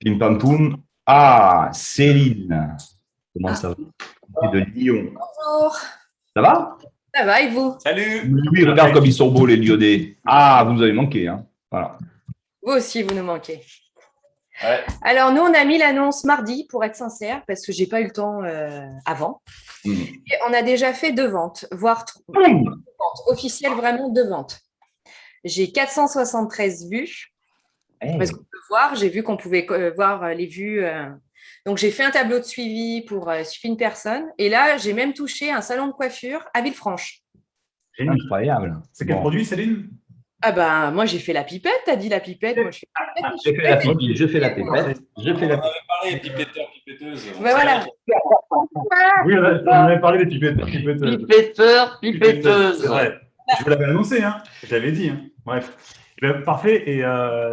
Pim pam poum. Ah, Céline. Comment Ah, ça va? C'est de Lyon. bonjour. Ça va? Ça va et vous? Salut! Oui, regarde comme ils sont beaux, les Lyonnais. Ah, vous nous avez manqué, hein. Voilà. Vous aussi, vous nous manquez. Ouais. Alors, nous, on a mis l'annonce mardi, pour être sincère, parce que j'ai pas eu le temps avant. Mmh. Et on a déjà fait 2 ventes, voire 3 Boum. ventes, officielles vraiment 2 ventes. J'ai 473 vues, parce qu'on peut voir, j'ai vu qu'on pouvait voir les vues. Donc, j'ai fait un tableau de suivi pour suffit une personne. Et là, j'ai même touché un salon de coiffure à Villefranche. Incroyable. C'est quel Bon. produit, Céline? Ah ben, moi, j'ai fait la pipette, t'as dit la pipette, moi, je fais la Je pipette. fais la pipette, je fais la pipette, je fais la On pipette. avait parlé, pipetteur, pipetteuse. Ben voilà. Oui, on avait parlé des pipetteurs, pipetteuses. Pipetteur, C'est vrai. Je vous l'avais annoncé, hein. Je l'avais dit. Hein. Bref. Eh ben, parfait. Et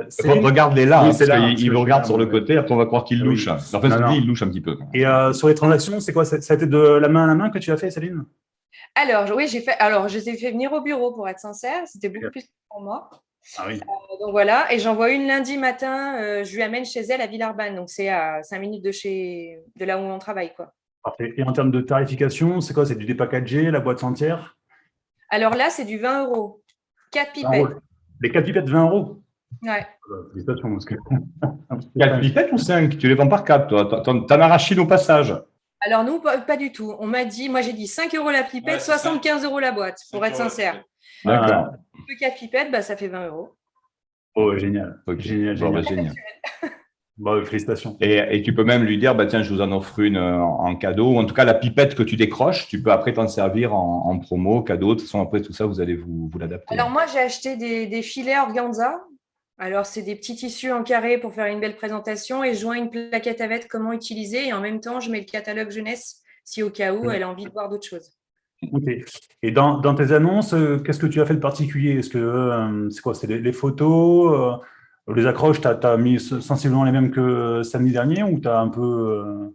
Céline... Regarde-les là, Oui, hein, c'est parce là, qu'il parce que me je regarde suis sur là, le ouais. côté, après on va croire qu'il Oui. louche. Enfin, Non, non. il louche un petit peu. Et sur les transactions, c'est quoi? Ça a été de la main à la main que tu as fait, Céline? Alors, oui, j'ai fait. Alors, je les ai fait venir au bureau pour être sincère. C'était beaucoup plus pour moi. Ah oui. Donc voilà. Et j'en vois une lundi matin. Je lui amène chez elle à Villeurbanne. Donc c'est à 5 minutes de là où on travaille, quoi. Parfait. Et en termes de tarification, c'est quoi? C'est du dépackagé, la boîte entière? Alors là, c'est du 20 €. 4 20 pipettes. €. Les 4 pipettes, 20 €. Ouais. Félicitations, parce que... 4 pipettes ou 5? Tu les vends par 4, toi. T'en arraches une au passage. Alors nous, pas du tout. On m'a dit, moi j'ai dit 5 € la pipette, Ouais, c'est ça. 75 € la boîte, pour être sincère. D'accord. Le 4 pipettes, bah, ça fait 20 €. Oh, génial. Ok. Génial, Bon, génial. bah, génial. Bon, félicitations. Et tu peux même lui dire, bah, tiens, je vous en offre une en cadeau. Ou en tout cas, la pipette que tu décroches, tu peux après t'en servir en promo, cadeau. De toute façon, après tout ça, vous allez vous l'adapter. Alors moi, j'ai acheté des filets organza. Alors, c'est des petits tissus en carré pour faire une belle présentation et je joins une plaquette avec comment utiliser. Et en même temps, je mets le catalogue jeunesse si au cas où elle a envie de voir d'autres choses. Ok. Et dans tes annonces, qu'est-ce que tu as fait de particulier? Est-ce que c'est quoi? C'est les photos, les accroches, tu as mis sensiblement les mêmes que samedi dernier ou tu as un peu Non,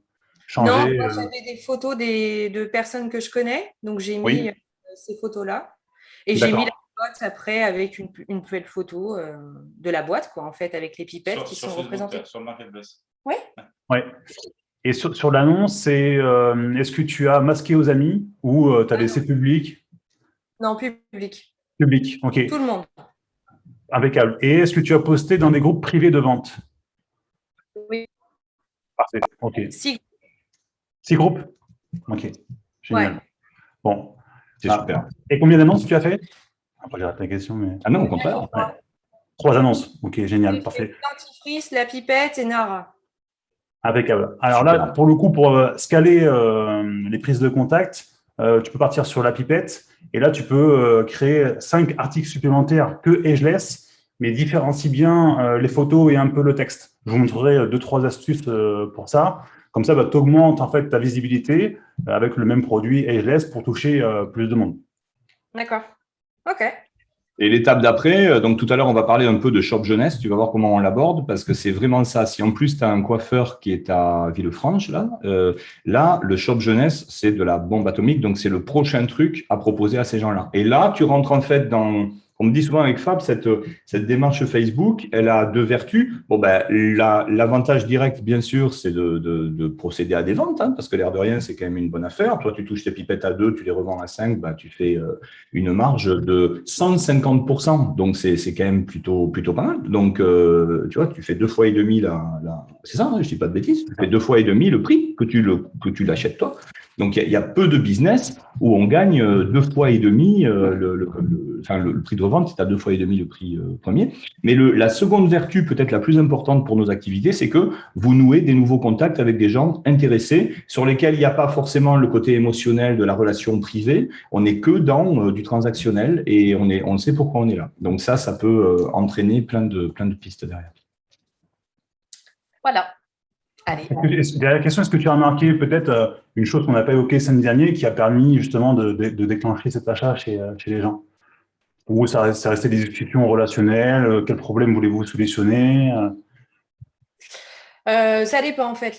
changé? moi, j'avais des photos de personnes que je connais. Donc, j'ai mis Oui, ces photos-là. Et j'ai mis la d'accord. boîte après avec une belle photo de la boîte, quoi, en fait, avec les pipettes qui sont représentées. Sur le marketplace. Oui. Ouais. Et sur l'annonce, c'est est-ce que tu as masqué aux amis ou tu as laissé public? Non, public. Public, ok. Tout le monde. Impeccable. Et est-ce que tu as posté dans des groupes privés de vente? Oui. Parfait, ok. 6. 6 groupes? Ok, génial. Ouais. Bon. C'est Ah. super. Et combien d'annonces tu as fait? Après, j'ai raté la question, mais... Ah non, au contraire. Ouais. 3 annonces. Ok, génial, J'ai parfait. fait dentifrice, la pipette et Nara. Impeccable. Alors là, pour le coup, pour scaler les prises de contact, tu peux partir sur la pipette et là, tu peux créer 5 articles supplémentaires que Ageless, mais différencie bien les photos et un peu le texte. Je vous montrerai 2-3 astuces pour ça. Comme ça, tu augmentes en fait ta visibilité avec le même produit Ageless pour toucher plus de monde. D'accord. OK. Et l'étape d'après, donc tout à l'heure, on va parler un peu de shop jeunesse. Tu vas voir comment on l'aborde parce que c'est vraiment ça. Si en plus, tu as un coiffeur qui est à Villefranche, là, le shop jeunesse, c'est de la bombe atomique. Donc, c'est le prochain truc à proposer à ces gens-là. Et là, tu rentres en fait dans… On me dit souvent avec Fab, cette démarche Facebook, elle a 2 vertus. Bon, ben, l'avantage direct, bien sûr, c'est de procéder à des ventes, hein, parce que l'air de rien, c'est quand même une bonne affaire. Toi, tu touches tes pipettes à 2, tu les revends à 5, bah, tu fais une marge de 150%. Donc, c'est quand même plutôt pas mal. Donc, tu vois, tu fais 2 fois et demi c'est ça, hein, je ne dis pas de bêtises. Tu fais 2 fois et demi le prix que tu l'achètes toi. Donc, il y a peu de business où on gagne 2 fois et demi le prix de revente, c'est à 2 fois et demi le prix premier. Mais la seconde vertu, peut-être la plus importante pour nos activités, c'est que vous nouez des nouveaux contacts avec des gens intéressés sur lesquels il n'y a pas forcément le côté émotionnel de la relation privée. On n'est que dans du transactionnel et on sait pourquoi on est là. Donc ça peut entraîner plein de pistes derrière. Voilà. Allez. Derrière la question, est-ce que tu as remarqué peut-être une chose qu'on n'a pas évoquée samedi dernier qui a permis justement de déclencher cet achat chez les gens? Ou c'est resté des discussions relationnelles? Quel problème voulez-vous solutionner? Ça dépend en fait.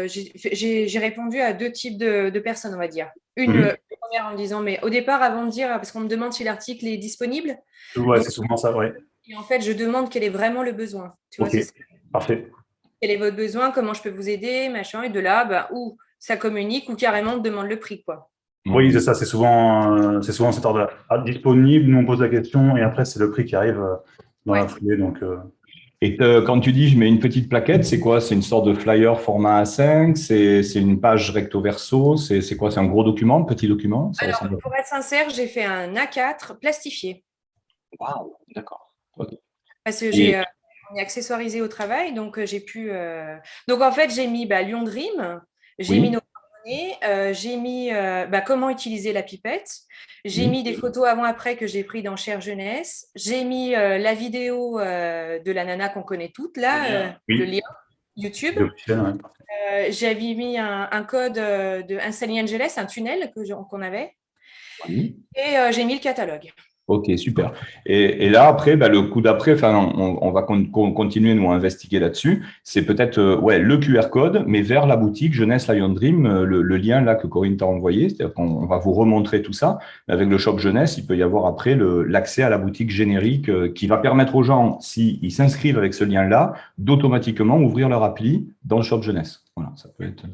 J'ai répondu à 2 types de personnes, on va dire. Une première en me disant, mais au départ, avant de dire, parce qu'on me demande si l'article est disponible. Ouais, Donc, c'est souvent ça, ouais. et en fait, je demande quel est vraiment le besoin. Tu vois, Ok, c'est ça. parfait. quel est votre besoin, comment je peux vous aider, machin. Et de là, ou ça communique ou carrément on te demande le prix, quoi. Oui, c'est ça, c'est souvent cet ordre-là. Disponible, nous on pose la question et après c'est le prix qui arrive dans la foulée. Donc, Et quand tu dis je mets une petite plaquette, c'est quoi? C'est une sorte de flyer format A5? C'est une page recto verso? C'est quoi? C'est un gros document, petit document? Alors, pour être sincère, j'ai fait un A4 plastifié. Waouh, d'accord. Okay. Parce que on est accessoirisé au travail, donc j'ai pu. Donc en fait, j'ai mis Lyon Dream, j'ai mis nos coordonnées, j'ai mis comment utiliser la pipette, j'ai mis des photos avant-après que j'ai pris dans Cher Jeunesse, j'ai mis la vidéo de la nana qu'on connaît toutes là, le lien YouTube. J'avais mis un code de Sunny Angeles, un tunnel qu'on avait, et j'ai mis le catalogue. Ok, super. Et là, après, le coup d'après, on va continuer, nous, à investiguer là-dessus. C'est peut-être le QR code, mais vers la boutique Jeunesse Lion Dream, le lien là que Corinne t'a envoyé. C'est-à-dire qu'on va vous remontrer tout ça. Avec le shop Jeunesse, il peut y avoir après l'accès à la boutique générique qui va permettre aux gens, s'ils s'inscrivent avec ce lien-là, d'automatiquement ouvrir leur appli dans le shop Jeunesse. Voilà, ça peut être…